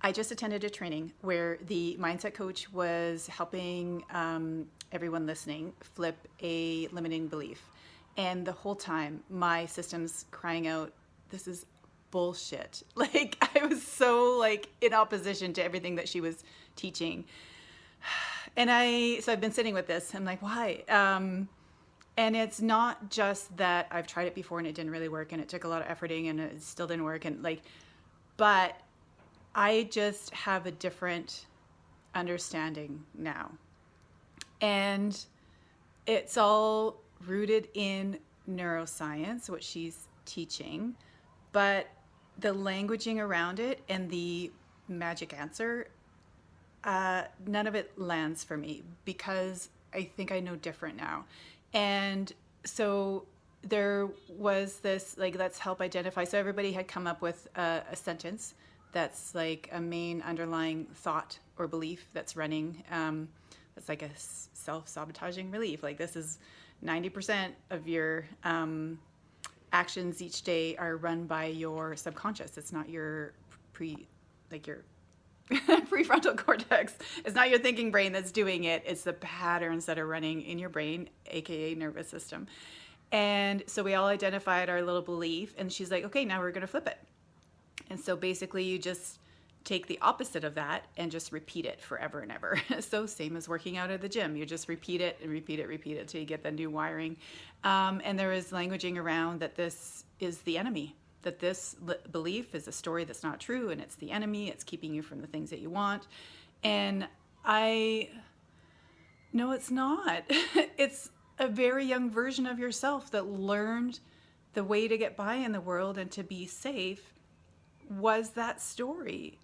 I just attended a training where the mindset coach was helping everyone listening flip a limiting belief. And the whole time, my system's crying out, this is bullshit. Like, I was so like in opposition to everything that she was teaching. And so I've been sitting with this. I'm like, why? And it's not just that I've tried it before and it didn't really work and it took a lot of efforting and it still didn't work. And like, but I just have a different understanding now. And it's all rooted in neuroscience, what she's teaching, but the languaging around it and the magic answer, none of it lands for me because I think I know different now. And so there was this, like, let's help identify. So everybody had come up with a sentence that's like a main underlying thought or belief that's running. That's like a self-sabotaging belief. Like, this is 90% of your actions each day are run by your subconscious. It's not your your prefrontal cortex. It's not your thinking brain that's doing it. It's the patterns that are running in your brain, aka nervous system. And so we all identified our little belief, and she's like, okay, now we're going to flip it. And so basically you just take the opposite of that and just repeat it forever and ever. So same as working out at the gym. You just repeat it and repeat it till you get the new wiring. And there is languaging around that this is the enemy, that this belief is a story that's not true and it's the enemy. It's keeping you from the things that you want. And no, it's not. It's a very young version of yourself that learned the way to get by in the world and to be safe was that story.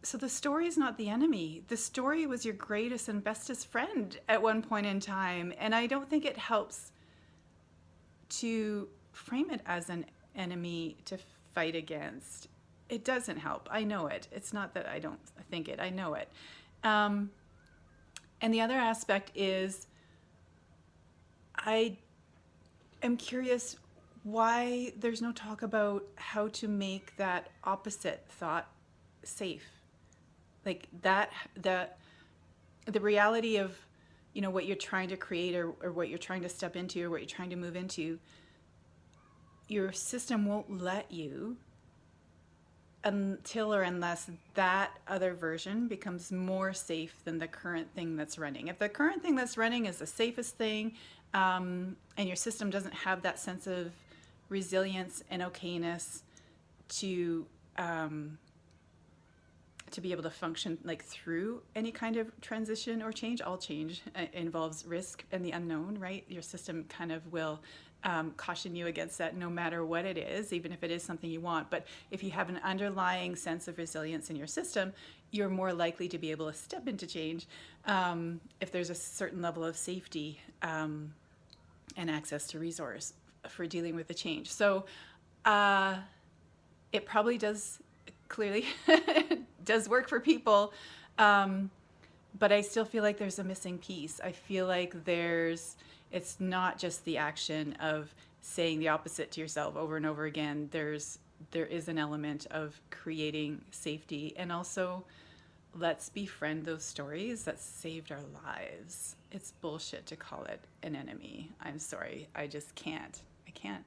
So the story is not the enemy. The story was your greatest and bestest friend at one point in time. And I don't think it helps to frame it as an enemy to fight against. It doesn't help. I know it. It's not that I don't think it. I know it. And the other aspect is I am curious why there's no talk about how to make that opposite thought safe. Like that, the reality of, you know, what you're trying to create or what you're trying to step into or what you're trying to move into, your system won't let you until or unless that other version becomes more safe than the current thing that's running. If the current thing that's running is the safest thing, and your system doesn't have that sense of resilience and okayness to be able to function like through any kind of transition or change. All change involves risk and the unknown, right? Your system kind of will caution you against that no matter what it is, even if it is something you want. But if you have an underlying sense of resilience in your system, you're more likely to be able to step into change if there's a certain level of safety and access to resource for dealing with the change. So it probably does, clearly does work for people, but I still feel like there's a missing piece. I feel like it's not just the action of saying the opposite to yourself over and over again. There is an element of creating safety, and also let's befriend those stories that saved our lives. It's bullshit to call it an enemy. I'm sorry. I just can't. I can't.